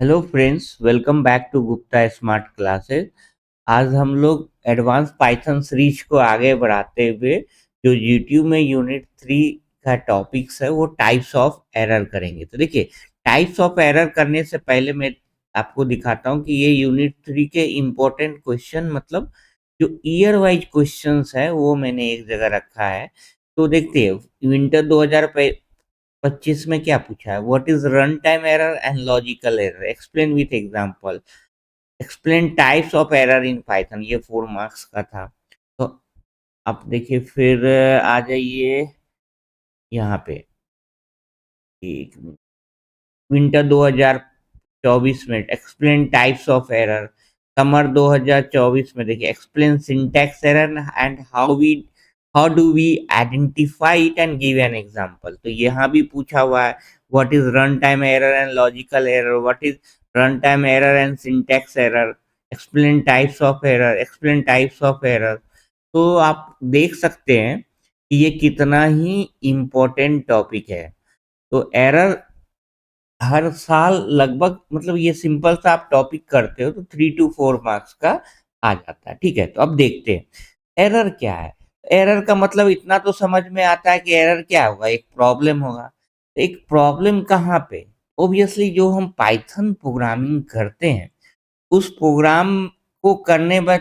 Hello friends, welcome back to Gupta smart classes. आज हम लोग एडवांस पाइथन सीरीज को आगे बढ़ाते हुए जो यूट्यूब में यूनिट 3 का टॉपिक्स है वो टाइप्स ऑफ एरर करेंगे। तो देखिए, टाइप्स ऑफ एरर करने से पहले मैं आपको दिखाता हूँ कि ये यूनिट 3 के इम्पोर्टेंट क्वेश्चन मतलब जो ईयर वाइज क्वेश्चंस है वो मैंने एक जगह रखा है। तो देखते हैं विंटर 2025 में क्या पूछा है। What is run time error and logical error, explain with example, explain types of error in Python. ये 4 मार्क्स का था। तो अब देखिए फिर आ जाइए यहाँ पे। एक विंटर 2024 में explain types of error. Summer 2024 में देखिए explain syntax error and how do we identify it and give an example. तो यहाँ भी पूछा हुआ है what is run time error and logical error, what is run time error and syntax error, explain types of error, explain types of error. तो आप देख सकते हैं कि ये कितना ही इम्पोर्टेंट टॉपिक है। तो एरर हर साल लगभग मतलब ये सिंपल सा आप टॉपिक करते हो तो 3 to 4 मार्क्स का आ जाता है। ठीक है, तो अब देखते हैं एरर क्या है। एरर का मतलब इतना तो समझ में आता है कि एरर क्या होगा, एक प्रॉब्लम होगा। एक प्रॉब्लम कहाँ पे? ऑब्वियसली जो हम पाइथन प्रोग्रामिंग करते हैं उस प्रोग्राम को करने में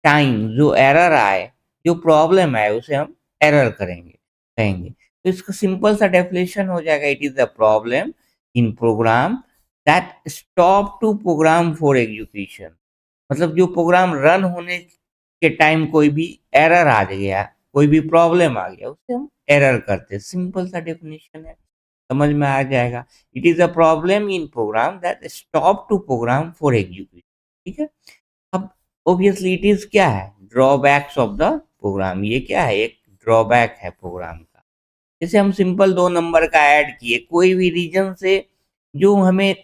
टाइम जो एरर आए, जो प्रॉब्लम आए उसे हम एरर कहेंगे। तो इसका सिंपल सा डेफिनेशन हो जाएगा, it is a problem in program that stop to program for execution. मतलब जो प्रोग्राम रन होने के टाइम कोई भी एरर आ गया, कोई भी प्रॉब्लम आ गया, उसे हम एरर करते हैं। सिंपल सा डेफिनेशन है, समझ में आ जाएगा। It is a problem in program that stop to program for execution. ठीक है। अब ऑब्वियसली इट इज क्या है, ड्रॉबैक्स ऑफ द प्रोग्राम। ये क्या है, एक ड्रॉबैक है प्रोग्राम का। जैसे हम सिंपल 2 नंबर का ऐड किए, कोई भी रीजन से जो हमें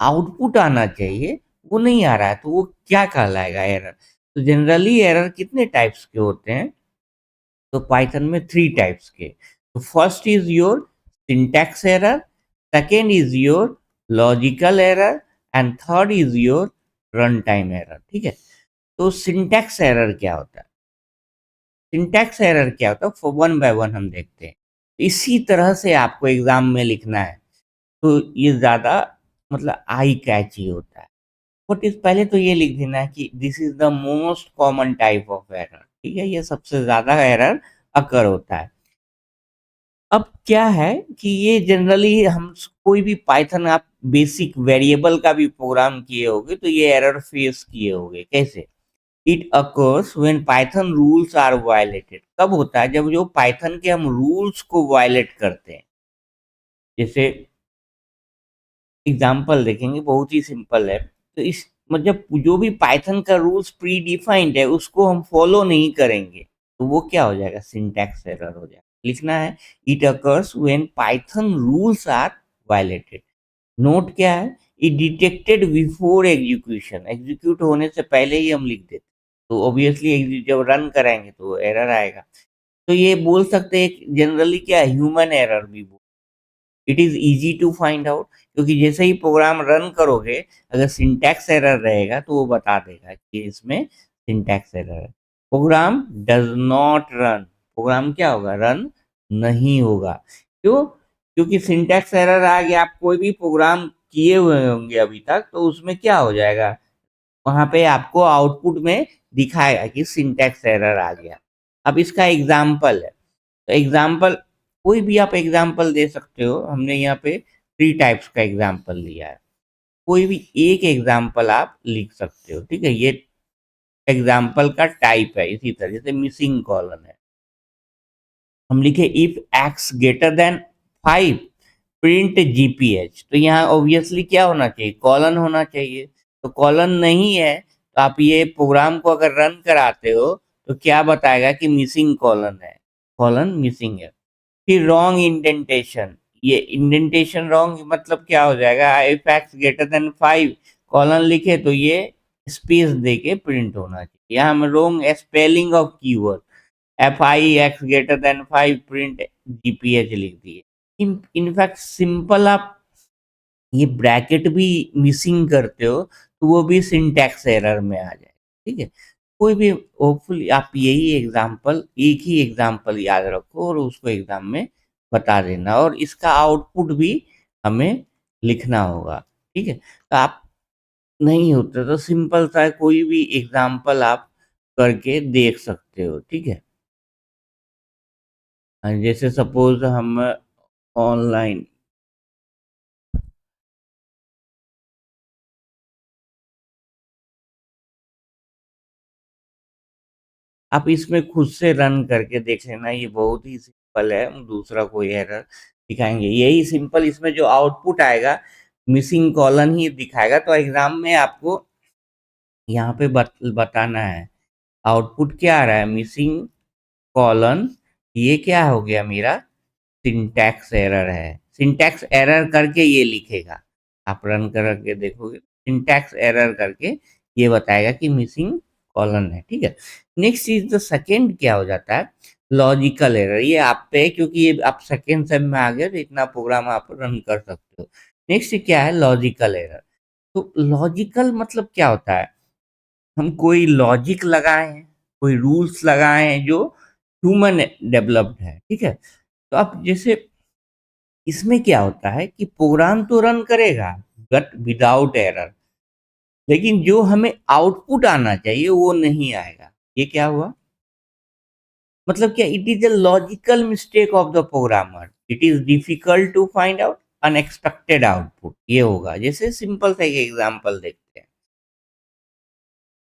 आउटपुट आना चाहिए वो नहीं आ रहा है, तो वो क्या कहलाएगा, एरर। तो जनरली एरर कितने टाइप्स के होते हैं? तो पाइथन में 3 टाइप्स के। तो first is your syntax error, second is your logical error and third is your run time error. ठीक है। तो सिंटैक्स एरर क्या होता है? सिंटैक्स एरर क्या होता है, वन बाय वन हम देखते हैं। इसी तरह से आपको एग्जाम में लिखना है तो ये ज्यादा मतलब आई कैची होता है। बट इस पहले तो ये लिख देना है कि this is the most common type of error. ठीक है, ये सबसे ज्यादा एरर अकर होता है। अब क्या है कि ये जनरली हम कोई भी पाइथन आप बेसिक वेरिएबल का भी प्रोग्राम किए होगे तो ये एरर फेस किए होगे। कैसे? It occurs when Python rules are violated. कब होता है? जब जो पाइथन के हम रूल्स को वायलेट करते हैं। जैसे एग्जांपल देखेंगे, बहुत ही सिंपल है। तो इस मतलब जो भी पाइथन का रूल्स प्री डिफाइंड है उसको हम फॉलो नहीं करेंगे तो वो क्या हो जाएगा, सिंटैक्स एरर हो जाएगा। लिखना है it occurs when Python rules are violated. Note क्या है, it detected before execution. Execute होने से पहले ही हम लिख देते, तो ऑब्वियसली जब रन कराएंगे तो एरर आएगा। तो ये बोल सकते हैं जनरली क्या है, ह्यूमन एरर भी बोल। It is easy to find out, क्योंकि जैसे ही प्रोग्राम रन करोगे अगर सिंटैक्स एरर रहेगा तो वो बता देगा कि इसमें सिंटैक्स एरर है। Program does not run, program क्या होगा, रन नहीं होगा। क्यों? क्योंकि सिंटैक्स एरर आ गया। आप कोई भी प्रोग्राम किए हुए होंगे अभी तक तो उसमें क्या हो जाएगा, वहां पे आपको आउटपुट में दिखाएगा कि सिंटैक्स एरर आ गया। अब इसका एग्जाम्पल है, तो एग्जाम्पल कोई भी आप एग्जाम्पल दे सकते हो। हमने यहाँ पे 3 टाइप्स का एग्जाम्पल लिया है, कोई भी एक एग्जाम्पल आप लिख सकते हो। ठीक है, ये एग्जाम्पल का टाइप है। इसी तरह से मिसिंग कॉलन है, हम लिखे if X greater than 5 print GPH. तो यहाँ ऑब्वियसली क्या होना चाहिए, कॉलन होना चाहिए। तो कॉलन नहीं है तो आप ये प्रोग्राम को अगर रन कराते हो तो क्या बताएगा कि मिसिंग कॉलन है, कॉलन मिसिंग है। फिर रॉन्ग इंडेंटेशन, ये इंडेंटेशन रॉन्ग मतलब क्या हो जाएगा, if X greater than 5 colon लिखे तो ये स्पेस दे के प्रिंट होना चाहिए। यहाँ हम wrong spelling of keyword, F I X greater than 5 print GPH लिख दिए। इनफैक्ट सिंपल आप ये ब्रैकेट भी मिसिंग करते हो तो वो भी सिंटैक्स एरर में आ जाए, ठीक है। कोई भी होपफुली आप यही एग्जाम्पल, एक ही एग्जाम्पल याद रखो और उसको एग्जाम में बता देना, और इसका आउटपुट भी हमें लिखना होगा, ठीक है। तो आप नहीं होता तो सिंपल सा कोई भी एग्जाम्पल आप करके देख सकते हो, ठीक है। जैसे सपोज हम ऑनलाइन, आप इसमें खुद से रन करके देख लेना, ये बहुत ही सिंपल है, हम दूसरा कोई एरर दिखाएंगे, यही सिंपल इसमें जो आउटपुट आएगा मिसिंग कॉलन ही दिखाएगा। तो एग्जाम में आपको यहाँ पे बताना है आउटपुट क्या आ रहा है, मिसिंग कॉलन, ये क्या हो गया मेरा सिंटैक्स एरर है। सिंटैक्स एरर करके ये लिखेगा, आप रन करके देखोगे सिंटैक्स एरर करके ये बताएगा कि मिसिंग कॉलन है, ठीक है। नेक्स्ट चीज द सेकेंड क्या हो जाता है, लॉजिकल एरर, ये आप पे है, क्योंकि ये आप सेकेंड सेम में आ गए तो इतना प्रोग्राम आप रन कर सकते हो। नेक्स्ट क्या है, लॉजिकल एरर। तो लॉजिकल मतलब क्या होता है, हम कोई लॉजिक लगाए हैं, कोई रूल्स लगाए हैं जो ह्यूमन डेवलप्ड है, ठीक है। तो आप जैसे इसमें क्या होता है कि प्रोग्राम तो रन करेगा बट विदाउट एरर, लेकिन जो हमें आउटपुट आना चाहिए वो नहीं आएगा। ये क्या हुआ, मतलब क्या, it is a logical mistake of the programmer, it is difficult to find out unexpected output, ये होगा। जैसे सिंपल सा एक एग्जांपल देखते हैं,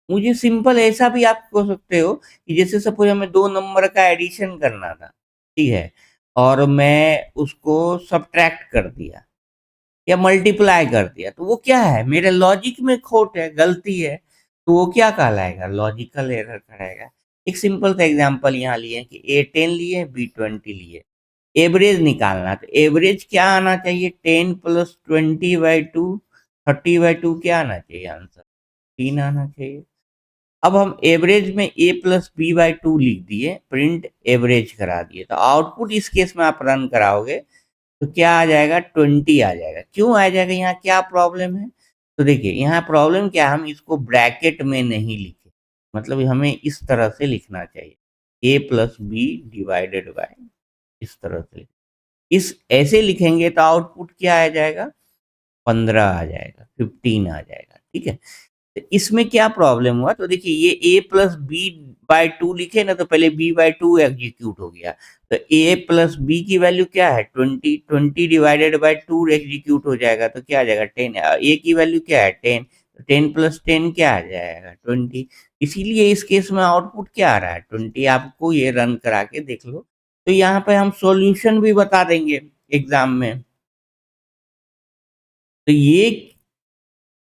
मुझे सिंपल ऐसा भी आप हो सकते हो कि जैसे सपोज हमें दो नंबर का एडिशन करना था, ठीक है, और मैं उसको सब्ट्रैक्ट कर दिया या मल्टीप्लाई कर दिया, तो वो क्या है, मेरे लॉजिक में खोट है, गलती है, तो वो क्या कहलाएगा, लॉजिकल एरर कहलाएगा। एक सिंपल सा एग्जांपल यहाँ लिए कि A10 लिए, B20 लिए, एवरेज निकालना, तो एवरेज क्या आना चाहिए, 10 + 20/2, 30/2 क्या आना चाहिए आंसर, 3 आना चाहिए। अब हम एवरेज में A + B/2 लिख दिए, प्रिंट एवरेज करा दिए, तो आउटपुट इस केस में आप रन कराओगे तो क्या आ जाएगा, 20 आ जाएगा। क्यों आ जाएगा, यहाँ क्या प्रॉब्लम है, तो देखिए यहाँ प्रॉब्लम क्या है, हम इसको ब्रैकेट में नहीं लिखे, मतलब हमें इस तरह से लिखना चाहिए, A + B/, इस तरह से, इस ऐसे लिखेंगे तो आउटपुट क्या आ जाएगा, 15 आ जाएगा, 15 आ जाएगा, ठीक है। तो इसमें क्या प्रॉब्लम हुआ, तो देखिए ये A + B/2 लिखे ना, तो पहले B/2 एग्जीक्यूट हो गया, तो A + B की वैल्यू क्या है, 20, 20/2 एग्जीक्यूट हो जाएगा, तो क्या आ जाएगा, 10, A की वैल्यू क्या है, 10, 10 + 10 क्या आ जाएगा, 20। इसीलिए इस केस में आउटपुट क्या आ रहा है, 20। आपको ये रन करा के देख लो, तो यहाँ पे हम सॉल्यूशन भी बता देंगे एग्जाम में। तो ये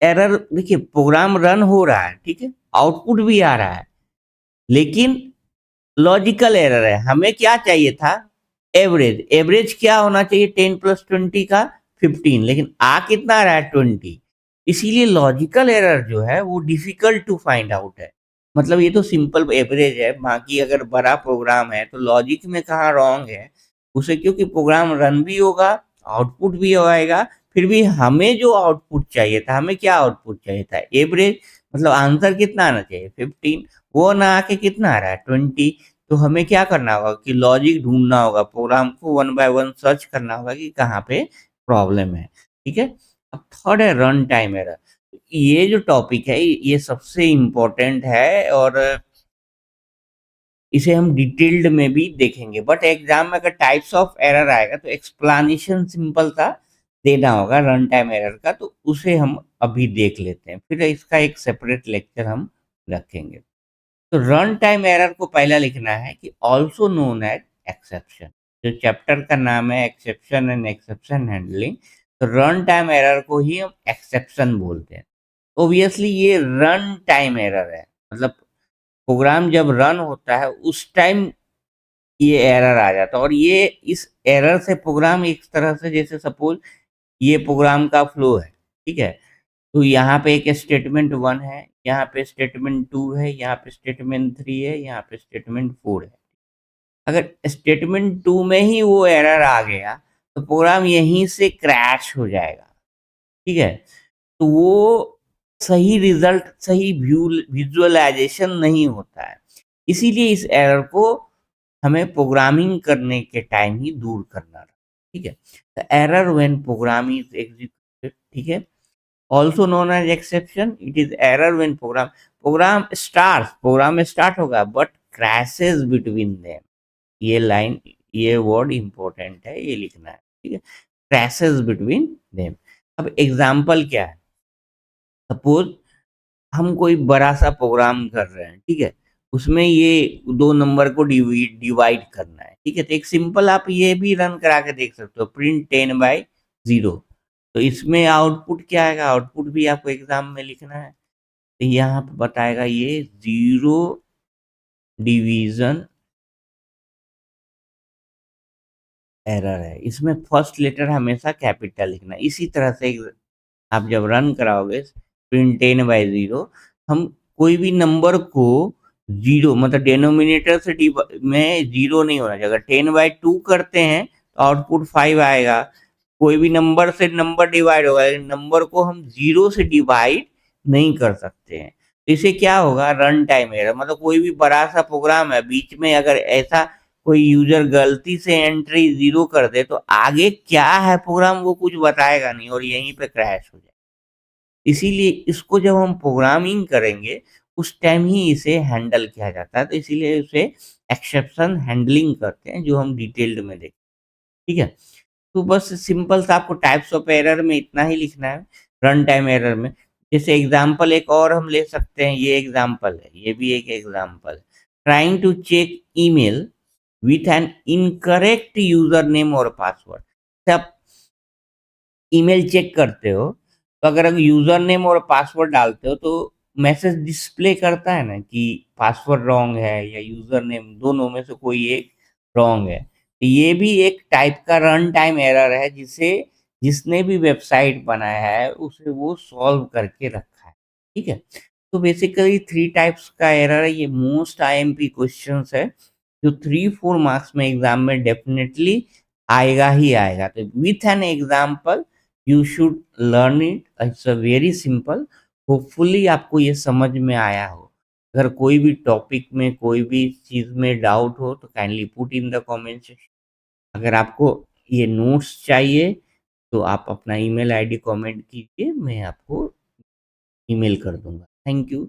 एरर, देखिए प्रोग्राम रन हो रहा है, ठीक है, आउटपुट भी आ रहा है, लेकिन लॉजिकल एरर है। हमें क्या चाहिए था, एवरेज, एवरेज क्या होना चाहिए, 10 + 20 का 15, लेकिन आ कितना आ रहा है, 20। इसीलिए लॉजिकल एरर जो है वो डिफिकल्ट टू फाइंड आउट है। मतलब ये तो सिंपल एवरेज है, बाकी अगर बड़ा प्रोग्राम है तो लॉजिक में कहाँ रॉन्ग है उसे, क्योंकि प्रोग्राम रन भी होगा, आउटपुट भी आएगा, फिर भी हमें जो आउटपुट चाहिए था, हमें क्या आउटपुट चाहिए था, एवरेज, मतलब आंसर कितना आना चाहिए, 15, वो ना आके कितना आ रहा है, 20। तो हमें क्या करना होगा कि लॉजिक ढूंढना होगा, प्रोग्राम को वन बाय वन सर्च करना होगा कि कहाँ पे प्रॉब्लम है, ठीक है। अब थर्ड है रन टाइम एरर। ये जो टॉपिक है ये सबसे इम्पोर्टेंट है, और इसे हम डिटेल्ड में भी देखेंगे, बट एग्जाम में अगर टाइप्स ऑफ एरर आएगा तो एक्सप्लानेशन सिंपल सा देना होगा रन टाइम एरर का, तो उसे हम अभी देख लेते हैं, फिर इसका एक सेपरेट लेक्चर हम रखेंगे। तो रन टाइम एरर को पहला लिखना है कि ऑल्सो नोन एज एक्सेप्शन, जो चैप्टर का नाम है एक्सेप्शन एंड एक्सेप्शन हैंडलिंग, तो रन टाइम एरर को ही हम एक्सेप्शन बोलते हैं। ओबियसली ये रन टाइम एरर है, मतलब प्रोग्राम जब रन होता है उस टाइम ये एरर आ जाता है, और ये इस एरर से प्रोग्राम एक तरह से, जैसे सपोज ये प्रोग्राम का फ्लो है, ठीक है, तो यहाँ पे एक स्टेटमेंट 1 है, यहाँ पे स्टेटमेंट 2 है, यहाँ पे स्टेटमेंट 3 है, यहाँ पे स्टेटमेंट 4 है। अगर स्टेटमेंट 2 में ही वो एरर आ गया तो प्रोग्राम यहीं से क्रैश हो जाएगा, ठीक है? तो वो सही रिज़ल्ट, सही विज़ुअलाइज़ेशन नहीं होता है। इसीलिए इस एरर को हमें प्रोग्रामिंग करने के टाइम ही दूर करना, ठीक है? The error when program is executed, ठीक है? Also known as exception, it is error when program start होगा बट क्रैशेज़ बिटवीन देम। ये लाइन, ये वर्ड इम्पोर्टेंट है, ये लिखना है, ठीक है? Crashes between them. अब एग्ज़ाम्पल क्या है? सपोज़ हम कोई बड़ा-सा प्रोग्राम कर रहे हैं, ठीक है? उसमें ये 2 नंबर को डिवाइड करना है, ठीक है? तो एक सिंपल आप ये भी रन करा के देख सकते हो, प्रिंट 10/0। तो इसमें आउटपुट क्या आएगा? आउटपुट भी आपको एग्ज़ाम में लिखना है। तो यहाँ पे बताएगा ये 0 डिवीज़न एरर है। इसमें फर्स्ट लेटर हमेशा कैपिटल लिखना है। इसी तरह से आप जब रन कराओगे प्रिंट 10/0, हम कोई भी नंबर को 0 मतलब डिनोमिनेटर से में 0 नहीं होना चाहिए। अगर 10/2 करते हैं तो आउटपुट 5 आएगा। कोई भी नंबर से नंबर डिवाइड होगा, लेकिन नंबर को हम 0 से डिवाइड नहीं कर सकते हैं। तो इससे क्या होगा? रन टाइम एरर, मतलब कोई भी बड़ा-सा प्रोग्राम है, बीच में अगर ऐसा कोई यूज़र गलती से एंट्री 0 कर दे, तो आगे क्या है प्रोग्राम वो कुछ बताएगा नहीं और यहीं पे क्रैश हो जाएगा। इसीलिए इसको जब हम प्रोग्रामिंग करेंगे, उस टाइम ही इसे हैंडल किया जाता है। तो इसीलिए उसे एक्सेप्शन हैंडलिंग करते हैं, जो हम डिटेल्ड में देखें, ठीक है? तो बस सिंपल सा आपको टाइप्स ऑफ एरर में इतना ही लिखना है, रन टाइम एरर में। जैसे एग्ज़ाम्पल एक और हम ले सकते हैं, ये एग्ज़ाम्पल है, ये भी एक एग्ज़ाम्पल है। Trying to check email with an incorrect user name और पासवर्ड। आप ईमेल चेक करते हो, तो अगर यूज़र नेम और पासवर्ड डालते हो, तो मैसेज डिस्प्ले करता है ना कि पासवर्ड रॉन्ग है या यूज़र नेम, दोनों में से कोई एक रॉन्ग है। तो ये भी एक टाइप का रन टाइम एरर है, जिसे जिसने भी वेबसाइट बनाया है, उसे वो सॉल्व करके रखा है, ठीक है? तो बेसिकली 3 टाइप्स का एरर है, ये मोस्ट आईएमपी क्वेश्चंस है, जो 3-4 मार्क्स में एग्ज़ाम में डेफ़िनेटली आएगा ही आएगा। तो with an example you should learn it, it's a very simple. Hopefully आपको ये समझ में आया हो। अगर कोई भी टॉपिक में, कोई भी चीज़ में डाउट हो तो kindly put in the comment section. अगर आपको ये नोट्स चाहिए तो आप अपना ईमेल आईडी कमेंट कीजिए, मैं आपको ईमेल कर दूँगा। Thank you.